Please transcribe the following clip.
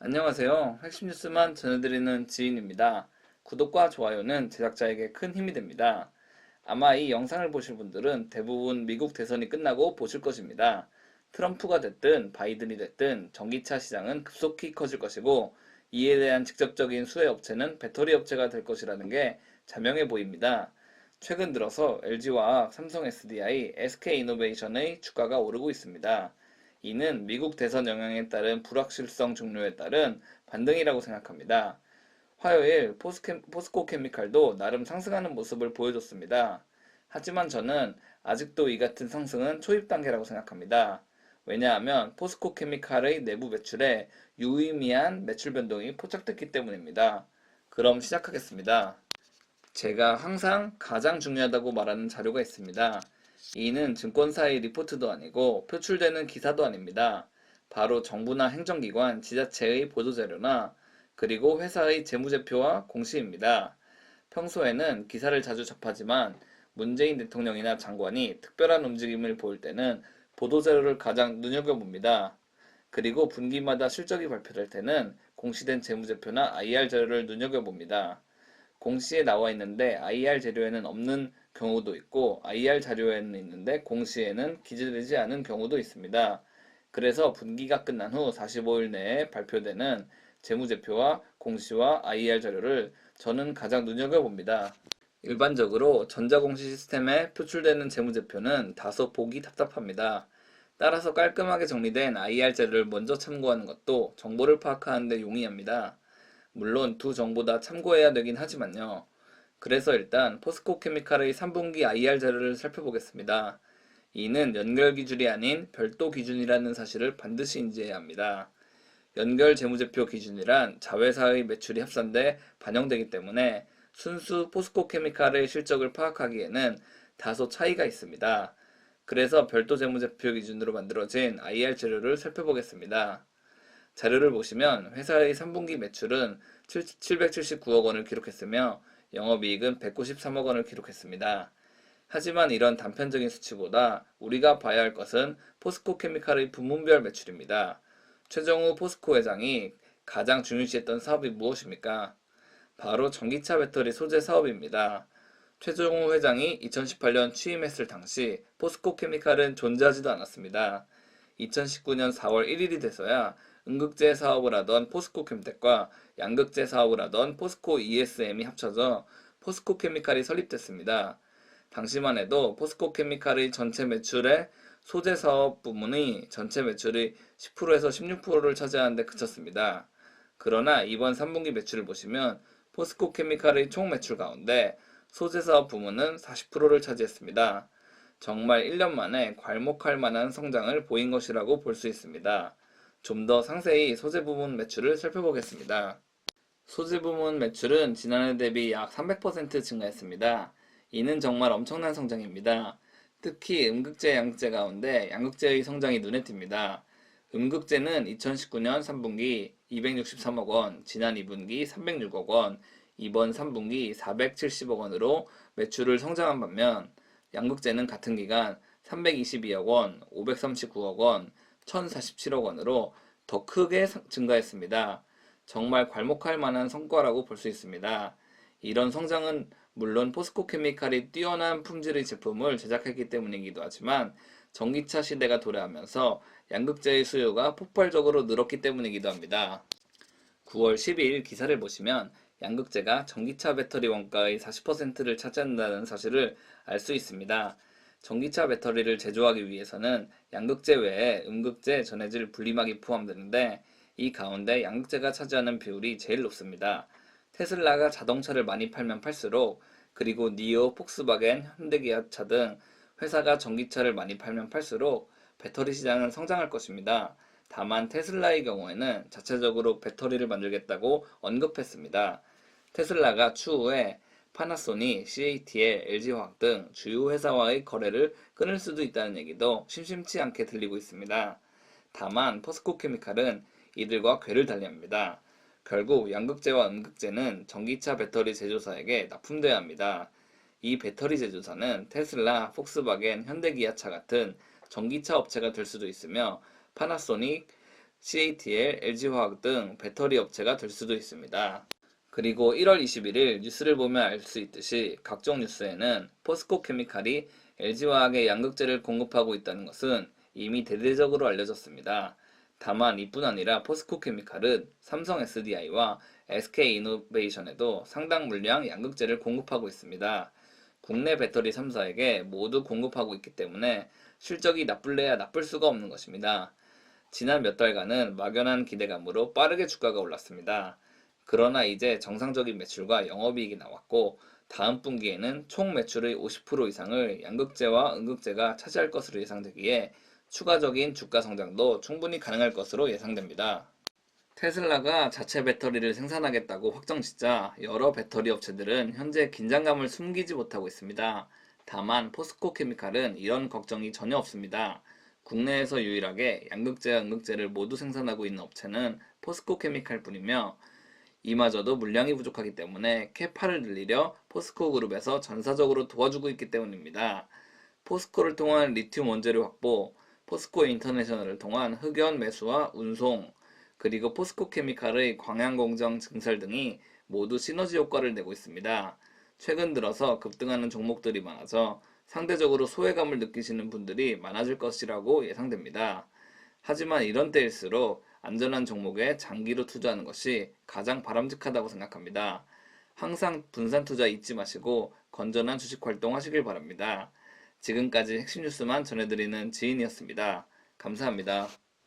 안녕하세요. 핵심 뉴스만 전해드리는 지인입니다. 구독과 좋아요는 제작자에게 큰 힘이 됩니다. 아마 이 영상을 보실 분들은 대부분 미국 대선이 끝나고 보실 것입니다. 트럼프가 됐든 바이든이 됐든 전기차 시장은 급속히 커질 것이고 이에 대한 직접적인 수혜 업체는 배터리 업체가 될 것이라는 게 자명해 보입니다. 최근 들어서 LG화학, 삼성 SDI, SK이노베이션의 주가가 오르고 있습니다. 이는 미국 대선 영향에 따른 불확실성 종료에 따른 반등이라고 생각합니다. 화요일 포스코 케미칼도 나름 상승하는 모습을 보여줬습니다. 하지만 저는 아직도 이 같은 상승은 초입 단계라고 생각합니다. 왜냐하면 포스코 케미칼의 내부 매출에 유의미한 매출 변동이 포착됐기 때문입니다. 그럼 시작하겠습니다. 제가 항상 가장 중요하다고 말하는 자료가 있습니다. 이는 증권사의 리포트도 아니고 표출되는 기사도 아닙니다. 바로 정부나 행정기관, 지자체의 보도자료나 그리고 회사의 재무제표와 공시입니다. 평소에는 기사를 자주 접하지만 문재인 대통령이나 장관이 특별한 움직임을 보일 때는 보도자료를 가장 눈여겨봅니다. 그리고 분기마다 실적이 발표될 때는 공시된 재무제표나 IR 자료를 눈여겨봅니다. 공시에 나와 있는데 IR 자료에는 없는 경우도 있고 IR 자료에는 있는데 공시에는 기재되지 않은 경우도 있습니다. 그래서 분기가 끝난 후 45일 내에 발표되는 재무제표와 공시와 IR 자료를 저는 가장 눈여겨봅니다. 일반적으로 전자공시 시스템에 표출되는 재무제표는 다소 보기 답답합니다. 따라서 깔끔하게 정리된 IR 자료를 먼저 참고하는 것도 정보를 파악하는 데 용이합니다. 물론 두 정보 다 참고해야 되긴 하지만요. 그래서 일단 포스코 케미칼의 3분기 IR 자료를 살펴보겠습니다. 이는 연결 기준이 아닌 별도 기준이라는 사실을 반드시 인지해야 합니다. 연결 재무제표 기준이란 자회사의 매출이 합산돼 반영되기 때문에 순수 포스코 케미칼의 실적을 파악하기에는 다소 차이가 있습니다. 그래서 별도 재무제표 기준으로 만들어진 IR 자료를 살펴보겠습니다. 자료를 보시면 회사의 3분기 매출은 779억 원을 기록했으며 영업이익은 193억 원을 기록했습니다. 하지만 이런 단편적인 수치보다 우리가 봐야 할 것은 포스코 케미칼의 부문별 매출입니다. 최정우 포스코 회장이 가장 중요시했던 사업이 무엇입니까? 바로 전기차 배터리 소재 사업입니다. 최정우 회장이 2018년 취임했을 당시 포스코 케미칼은 존재하지도 않았습니다. 2019년 4월 1일이 돼서야 음극재 사업을 하던 포스코 캠텍과 양극재 사업을 하던 포스코 ESM이 합쳐져 포스코 케미칼이 설립됐습니다. 당시만 해도 포스코 케미칼의 전체 매출의 소재 사업 부문이 전체 매출의 10%에서 16%를 차지하는 데 그쳤습니다. 그러나 이번 3분기 매출을 보시면 포스코 케미칼의 총 매출 가운데 소재 사업 부문은 40%를 차지했습니다. 정말 1년 만에 괄목할 만한 성장을 보인 것이라고 볼 수 있습니다. 좀 더 상세히 소재 부문 매출을 살펴보겠습니다. 소재 부문 매출은 지난해 대비 약 300% 증가했습니다. 이는 정말 엄청난 성장입니다. 특히 음극재, 양극재 가운데 양극재의 성장이 눈에 띕니다. 음극재는 2019년 3분기 263억 원, 지난 2분기 306억 원, 이번 3분기 470억 원으로 매출을 성장한 반면 양극재는 같은 기간 322억 원, 539억 원, 1047억 원으로 더 크게 증가했습니다. 정말 괄목할 만한 성과라고 볼 수 있습니다. 이런 성장은 물론 포스코 케미칼이 뛰어난 품질의 제품을 제작했기 때문이기도 하지만 전기차 시대가 도래하면서 양극재의 수요가 폭발적으로 늘었기 때문이기도 합니다. 9월 12일 기사를 보시면 양극재가 전기차 배터리 원가의 40%를 차지한다는 사실을 알 수 있습니다. 전기차 배터리를 제조하기 위해서는 양극재 외에 음극재, 전해질, 분리막이 포함되는데 이 가운데 양극재가 차지하는 비율이 제일 높습니다. 테슬라가 자동차를 많이 팔면 팔수록 그리고 니오, 폭스바겐, 현대기아차 등 회사가 전기차를 많이 팔면 팔수록 배터리 시장은 성장할 것입니다. 다만 테슬라의 경우에는 자체적으로 배터리를 만들겠다고 언급했습니다. 테슬라가 추후에 파나소닉, CATL, LG화학 등 주요 회사와의 거래를 끊을 수도 있다는 얘기도 심심치 않게 들리고 있습니다. 다만 포스코 케미칼은 이들과 궤를 달리합니다. 결국 양극재와 음극재는 전기차 배터리 제조사에게 납품돼야 합니다. 이 배터리 제조사는 테슬라, 폭스바겐, 현대기아차 같은 전기차 업체가 될 수도 있으며 파나소닉, CATL, LG화학 등 배터리 업체가 될 수도 있습니다. 그리고 1월 21일 뉴스를 보면 알 수 있듯이 각종 뉴스에는 포스코 케미칼이 LG화학에 양극재를 공급하고 있다는 것은 이미 대대적으로 알려졌습니다. 다만 이뿐 아니라 포스코 케미칼은 삼성 SDI와 SK이노베이션에도 상당 물량 양극재를 공급하고 있습니다. 국내 배터리 3사에게 모두 공급하고 있기 때문에 실적이 나쁠래야 나쁠 수가 없는 것입니다. 지난 몇 달간은 막연한 기대감으로 빠르게 주가가 올랐습니다. 그러나 이제 정상적인 매출과 영업이익이 나왔고 다음 분기에는 총 매출의 50% 이상을 양극재와 음극재가 차지할 것으로 예상되기에 추가적인 주가 성장도 충분히 가능할 것으로 예상됩니다. 테슬라가 자체 배터리를 생산하겠다고 확정짓자 여러 배터리 업체들은 현재 긴장감을 숨기지 못하고 있습니다. 다만 포스코 케미칼은 이런 걱정이 전혀 없습니다. 국내에서 유일하게 양극재와 음극재를 모두 생산하고 있는 업체는 포스코 케미칼 뿐이며 이마저도 물량이 부족하기 때문에 캐파를 늘리려 포스코 그룹에서 전사적으로 도와주고 있기 때문입니다. 포스코를 통한 리튬 원재료 확보, 포스코 인터내셔널을 통한 흑연 매수와 운송, 그리고 포스코 케미칼의 광양공정 증설 등이 모두 시너지 효과를 내고 있습니다. 최근 들어서 급등하는 종목들이 많아져 상대적으로 소외감을 느끼시는 분들이 많아질 것이라고 예상됩니다. 하지만 이런 때일수록 안전한 종목에 장기로 투자하는 것이 가장 바람직하다고 생각합니다. 항상 분산 투자 잊지 마시고 건전한 주식 활동하시길 바랍니다. 지금까지 핵심 뉴스만 전해드리는 지인이었습니다. 감사합니다.